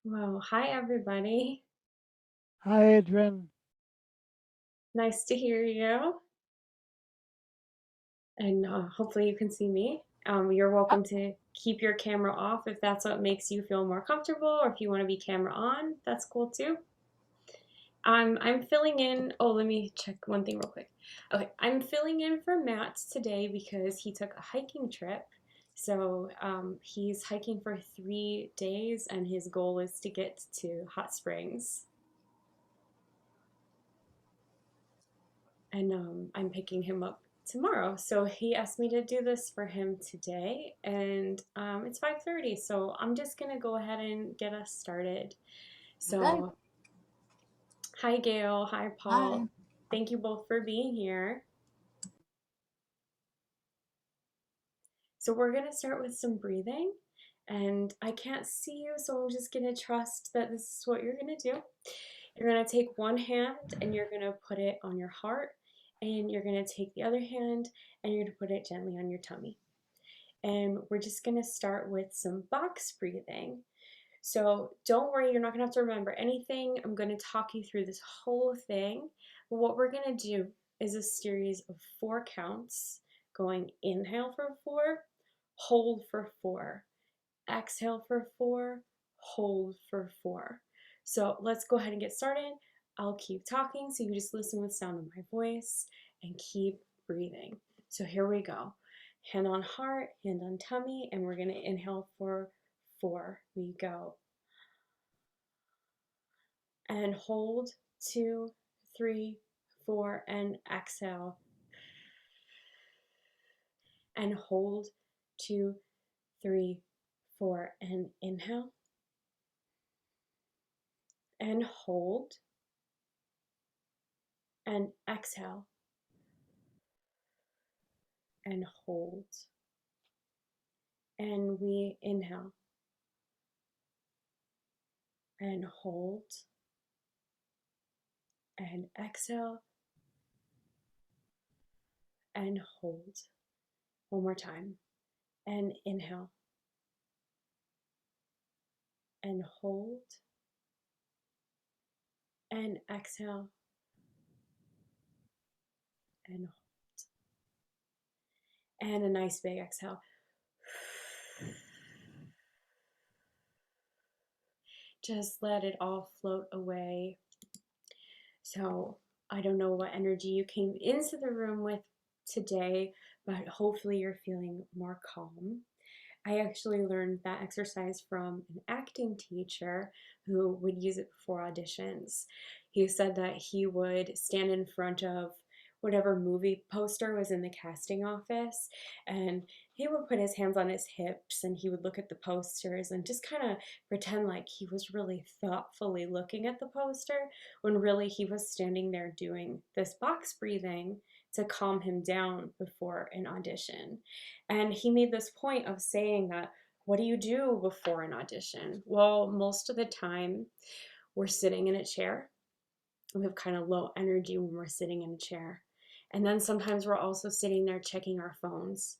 Well, hi everybody. Hi, Adrianne. Nice to hear you, and hopefully you can see me. You're welcome to keep your camera off if that's what makes you feel more comfortable, or if you want to be camera on, that's cool too. I'm filling in. Oh, let me check one thing real quick. Okay, I'm filling in for Matt today because he took a hiking trip. So he's hiking for 3 days, and his goal is to get to hot springs. And I'm picking him up tomorrow. So he asked me to do this for him today, and it's 5:30. So I'm just gonna go ahead and get us started. Okay. So hi Gail, hi Hi. Paul. Thank you both for being here. So we're gonna start with some breathing, and I can't see you, so I'm just gonna trust that this is what you're gonna do. You're gonna take one hand and you're gonna put it on your heart, and you're gonna take the other hand and you're gonna put it gently on your tummy. And we're just gonna start with some box breathing. So don't worry, you're not gonna have to remember anything. I'm gonna talk you through this whole thing. But what we're gonna do is a series of 4 counts going inhale for 4, hold for 4, exhale for 4, hold for 4. So let's go ahead and get started. I'll keep talking so you just listen with sound of my voice and keep breathing. So here we go. Hand on heart, hand on tummy, and we're gonna inhale for 4. We go. And hold, 2, 3, 4, and exhale. And hold, 2, 3, 4, and inhale. And hold, and exhale. And hold. And we inhale and hold and exhale and hold. One more time. And inhale and hold and exhale and hold. And a nice big exhale. Just let it all float away. So I don't know what energy you came into the room with today, but hopefully you're feeling more calm. I actually learned that exercise from an acting teacher who would use it before auditions. He said that he would stand in front of whatever movie poster was in the casting office, and he would put his hands on his hips and he would look at the posters and just kind of pretend like he was really thoughtfully looking at the poster when really he was standing there doing this box breathing to calm him down before an audition. And he made this point of saying that, what do you do before an audition? Well, most of the time we're sitting in a chair. We have kind of low energy when we're sitting in a chair. And then sometimes we're also sitting there checking our phones.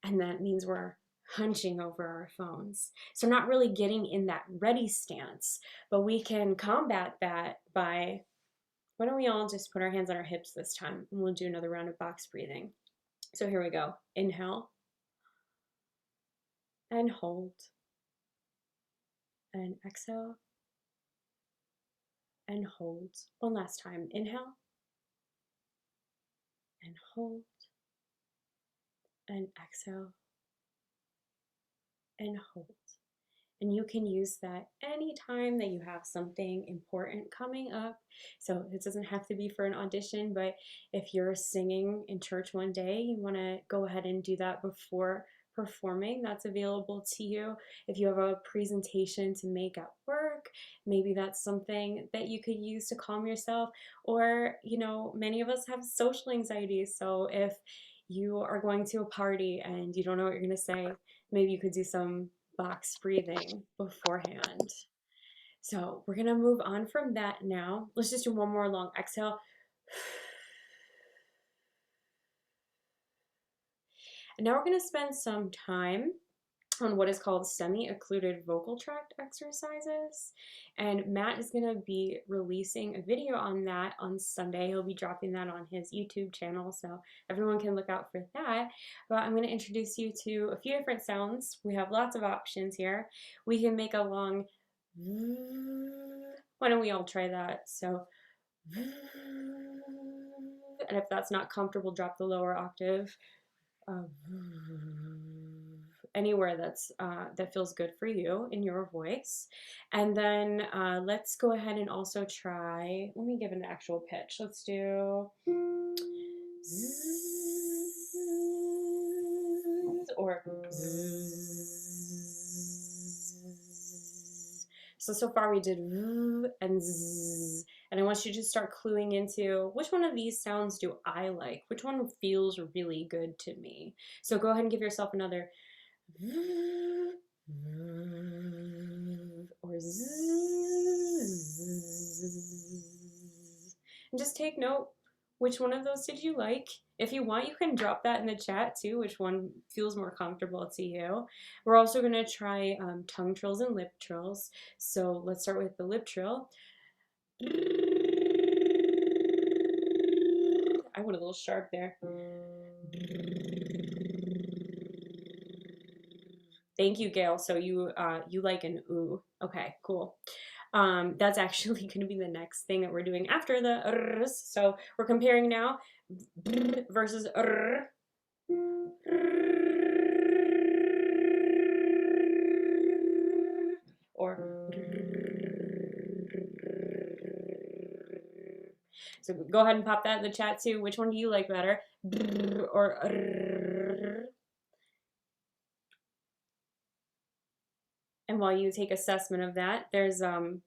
And that means we're hunching over our phones. So not really getting in that ready stance, but we can combat that by, why don't we all just put our hands on our hips this time and we'll do another round of box breathing. So here we go. Inhale and hold and exhale and hold. One last time. Inhale and hold and exhale and hold. And you can use that anytime that you have something important coming up. So it doesn't have to be for an audition, but if you're singing in church one day, you want to go ahead and do that before performing. That's available to you. If you have a presentation to make at work, maybe that's something that you could use to calm yourself. Or, many of us have social anxiety. So if you are going to a party and you don't know what you're going to say, maybe you could do some box breathing beforehand. So we're gonna move on from that now. Let's just do one more long exhale. And now we're gonna spend some time on what is called semi-occluded vocal tract exercises. And Matt is going to be releasing a video on that on Sunday. He'll be dropping that on his YouTube channel, so everyone can look out for that. But I'm going to introduce you to a few different sounds. We have lots of options here. We can make a long, why don't we all try that? So, and if that's not comfortable, drop the lower octave. Anywhere that feels good for you in your voice. And then let's go ahead and also try, let me give an actual pitch. Let's do or so far we did and zzz, and I want you to start cluing into which one of these sounds do I like? Which one feels really good to me? So go ahead and give yourself another or zzz. And just take note, which one of those did you like? If you want, you can drop that in the chat too, which one feels more comfortable to you. We're also going to try tongue trills and lip trills. So let's start with the lip trill. I went a little sharp there. Thank you, Gail. So you like an ooh. Okay, cool. That's actually going to be the next thing that we're doing after the r's. So we're comparing now versus r. Or so go ahead and pop that in the chat too. Which one do you like better? Or and while you take assessment of that, there's a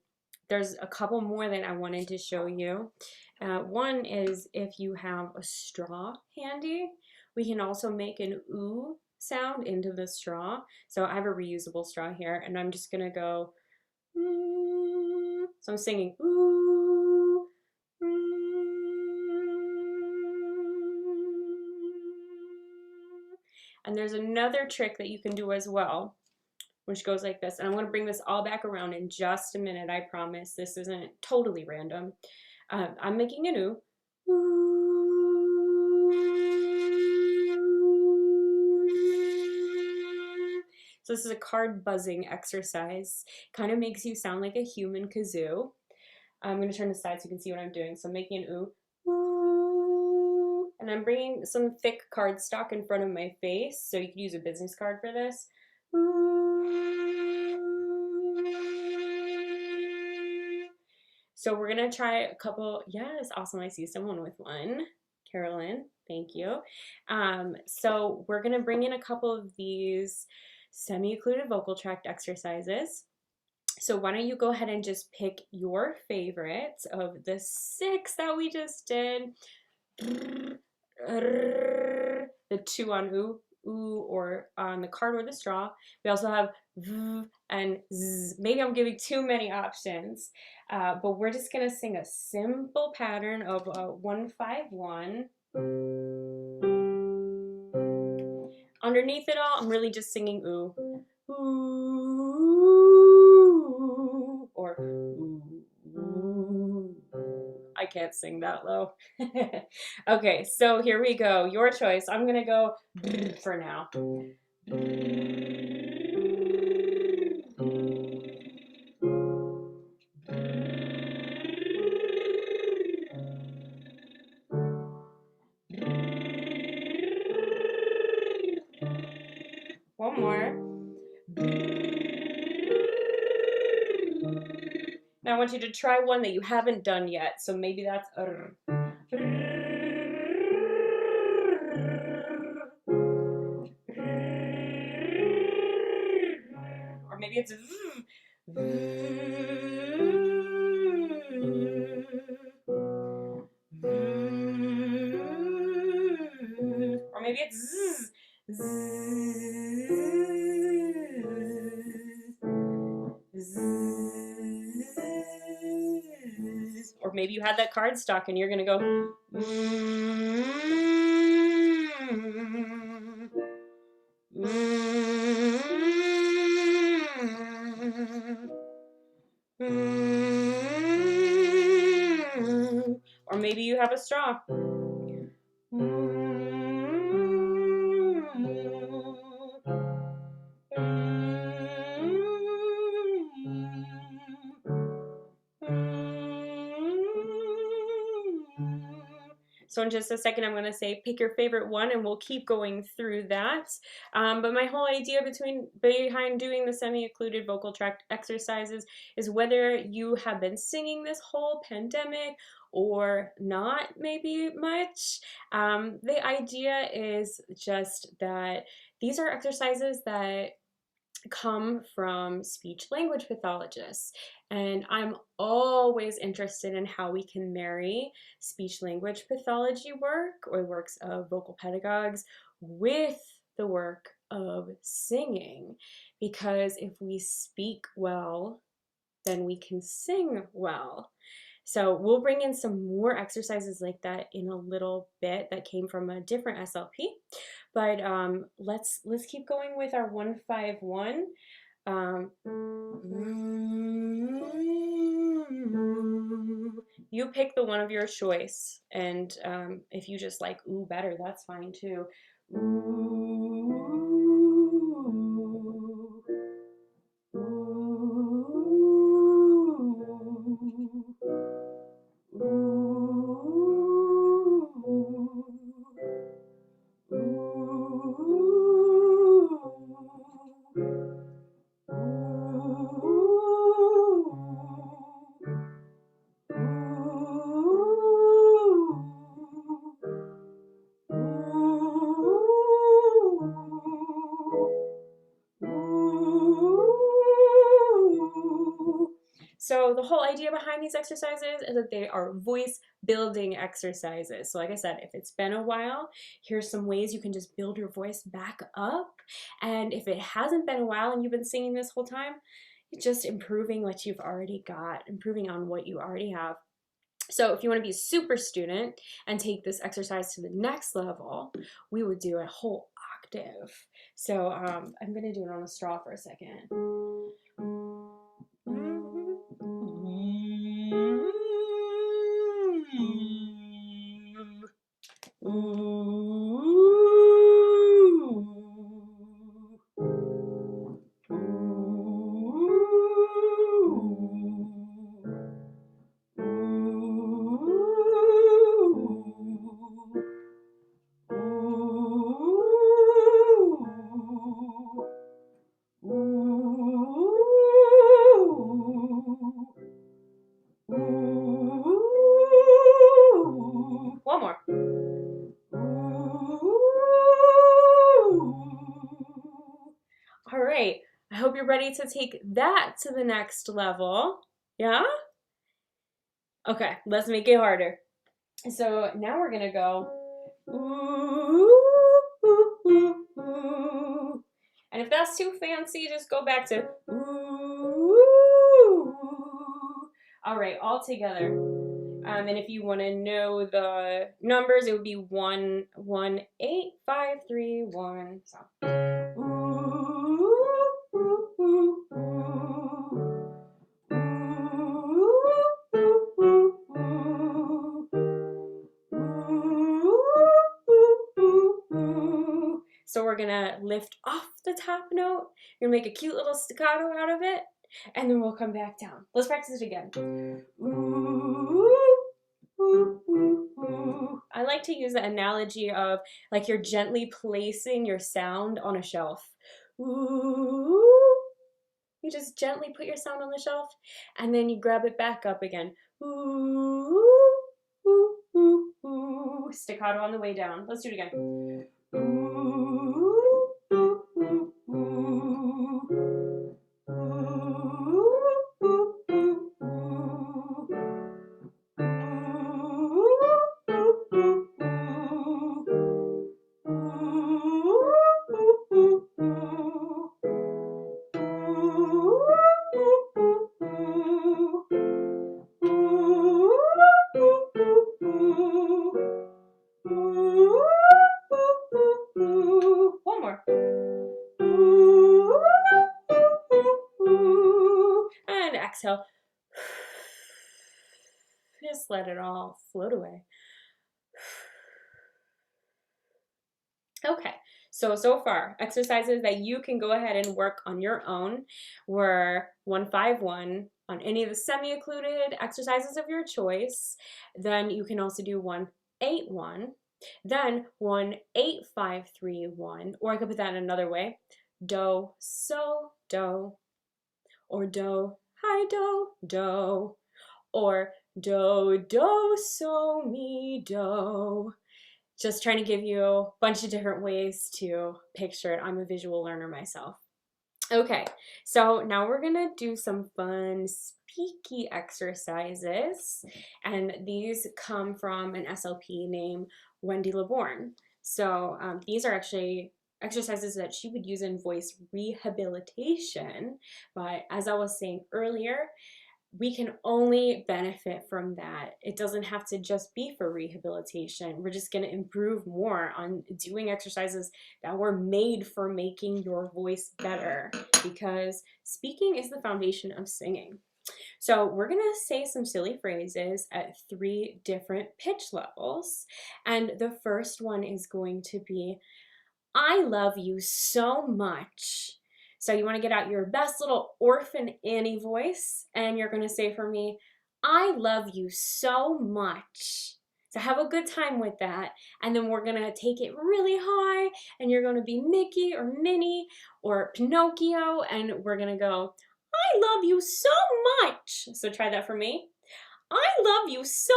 couple more that I wanted to show you. One is if you have a straw handy, we can also make an ooh sound into the straw. So I have a reusable straw here, and I'm just gonna go ooh. So I'm singing ooh, and there's another trick that you can do as well, which goes like this. And I'm going to bring this all back around in just a minute, I promise. This isn't totally random. I'm making an ooh. So this is a card buzzing exercise. Kind of makes you sound like a human kazoo. I'm going to turn this side so you can see what I'm doing. So I'm making an ooh. And I'm bringing some thick cardstock in front of my face. So you could use a business card for this. So we're gonna try a couple. Yes, awesome. I see someone with one. Carolyn, thank you. So we're gonna bring in a couple of these semi-occluded vocal tract exercises. So why don't you go ahead and just pick your favorites of the 6 that we just did. The 2 on ooh, or on the card or the straw. We also have v and z. Maybe I'm giving too many options, but we're just gonna sing a simple pattern of 1-5-1. Underneath it all, I'm really just singing ooh, ooh, or ooh, ooh. I can't sing that low. Okay, so here we go. Your choice. I'm gonna go for now. One more. Now I want you to try one that you haven't done yet. So maybe that's or maybe it's or maybe it's or maybe you had that card stock and you're gonna go Or maybe you have a straw. So in just a second, I'm going to say pick your favorite one, and we'll keep going through that. But my whole idea behind doing the semi-occluded vocal tract exercises is whether you have been singing this whole pandemic or not, maybe much. The idea is just that these are exercises that come from speech language pathologists. And I'm always interested in how we can marry speech language pathology work or works of vocal pedagogues with the work of singing. Because if we speak well, then we can sing well. So we'll bring in some more exercises like that in a little bit that came from a different SLP. But let's keep going with our 151. You pick the one of your choice, and if you just like ooh better, that's fine too. So the whole idea behind these exercises is that they are voice building exercises. So like I said, if it's been a while, here's some ways you can just build your voice back up. And if it hasn't been a while and you've been singing this whole time, just improving what you've already got, improving on what you already have. So if you want to be a super student and take this exercise to the next level, we would do a whole octave. So I'm going to do it on a straw for a second. One more. All right. I hope you're ready to take that to the next level. Yeah? Okay, let's make it harder. So now we're gonna go. And if that's too fancy, just go back to. All right, all together. And if you want to know the numbers, it would be 1 1 8 5 3 1. So. So we're gonna lift off the top note. You're gonna make a cute little staccato out of it, and then we'll come back down. Let's practice it again. I like to use the analogy of like you're gently placing your sound on a shelf. You just gently put your sound on the shelf, and then you grab it back up again. Staccato on the way down. Let's do it again. One more. And exhale. Just let it all float away. Okay, so far, exercises that you can go ahead and work on your own were 151 on any of the semi-occluded exercises of your choice. Then you can also do 181, then 18531, or I could put that in another way, do, so, do, or do, hi, do, do, or do, do, so, mi, do. Just trying to give you a bunch of different ways to picture it. I'm a visual learner myself. Okay, so now we're gonna do some fun speaky exercises, and these come from an SLP named Wendy LeBourne. So these are actually exercises that she would use in voice rehabilitation, but as I was saying earlier, we can only benefit from that. It doesn't have to just be for rehabilitation. We're just going to improve more on doing exercises that were made for making your voice better, because speaking is the foundation of singing. So we're going to say some silly phrases at 3 different pitch levels. And the first one is going to be, I love you so much. So you want to get out your best little orphan Annie voice, and you're going to say for me, I love you so much. So have a good time with that. And then we're going to take it really high, and you're going to be Mickey or Minnie or Pinocchio, and we're going to go, I love you so much. So try that for me. I love you so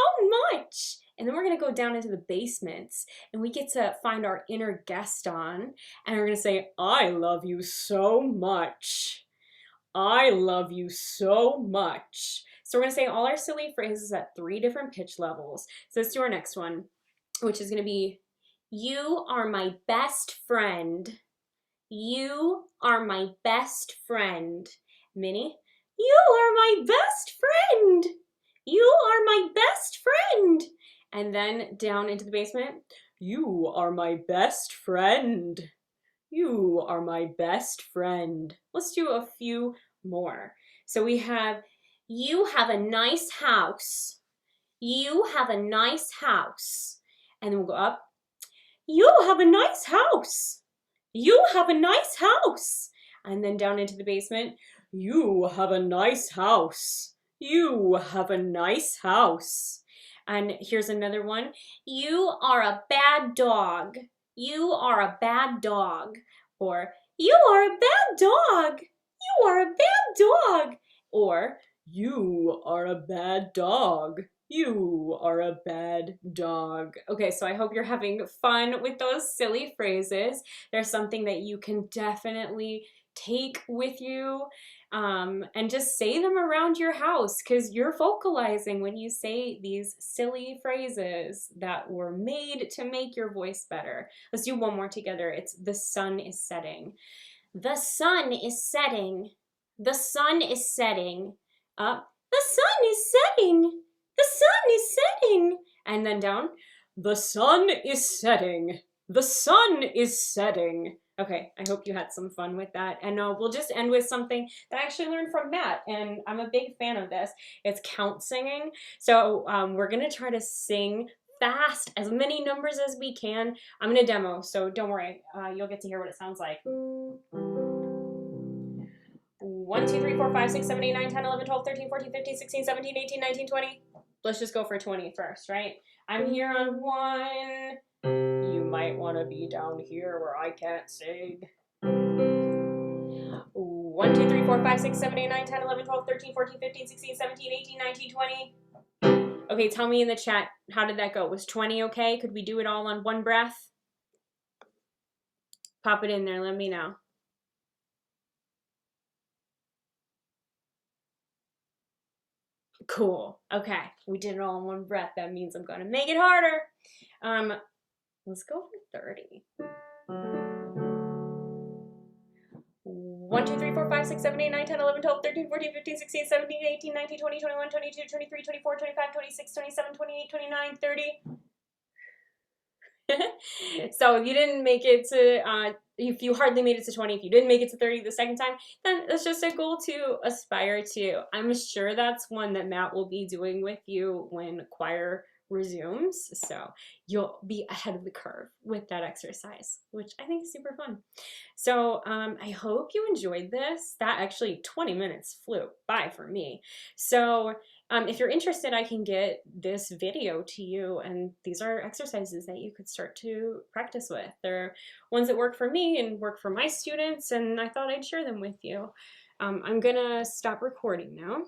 much. And then we're going to go down into the basements, and we get to find our inner Gaston, and we're going to say, I love you so much. I love you so much. So we're going to say all our silly phrases at 3 different pitch levels. So let's do our next one, which is going to be, you are my best friend. You are my best friend. Minnie, you are my best friend. You are my best friend. And then down into the basement, you are my best friend. You are my best friend. Let's do a few more. So we have, you have a nice house. You have a nice house. And then we'll go up, you have a nice house. You have a nice house. And then down into the basement, you have a nice house. You have a nice house. And here's another one. You are a bad dog. You are a bad dog. Or, you are a bad dog. You are a bad dog. Or, you are a bad dog. You are a bad dog. Okay, so I hope you're having fun with those silly phrases. There's something that you can definitely take with you, and just say them around your house, because you're vocalizing when you say these silly phrases that were made to make your voice better. Let's do one more together. It's the sun is setting. The sun is setting. The sun is setting. Up. The sun is setting. The sun is setting. And then down. The sun is setting. The sun is setting. Okay, I hope you had some fun with that. And we'll just end with something that I actually learned from Matt, and I'm a big fan of this. It's count singing. So we're going to try to sing fast, as many numbers as we can. I'm going to demo, so don't worry. You'll get to hear what it sounds like. 1, 2, 3, 4, 5, 6, 7, 8, 9, 10, 11, 12, 13, 14, 15, 16, 17, 18, 19, 20. Let's just go for 20 first, right? I'm here on 1. You might want to be down here where I can't sing. 1, 2, 3, 4, 5, 6, 7, 8, 9, 10, 11, 12, 13, 14, 15, 16, 17, 18, 19, 20. Okay, tell me in the chat, how did that go? Was 20 okay? Could we do it all on one breath? Pop it in there, let me know. Cool. Okay, we did it all in one breath. That means I'm gonna make it harder. Let's go for 30. 1, 2, 3, 4, 5, 6, 7, 8, 9, 10, 11, 12, 13, 14, 15, 16, 17, 18, 19, 20, 21, 22, 23, 24, 25, 26, 27, 28, 29, 30. So if you didn't make it to if you hardly made it to 20, if you didn't make it to 30 the second time, then that's just a goal to aspire to. I'm sure that's one that Matt will be doing with you when choir resumes. So you'll be ahead of the curve with that exercise, which I think is super fun. So I hope you enjoyed this. That actually 20 minutes flew by for me. So if you're interested, I can get this video to you, and these are exercises that you could start to practice with. They're ones that work for me and work for my students, and I thought I'd share them with you. I'm gonna stop recording now.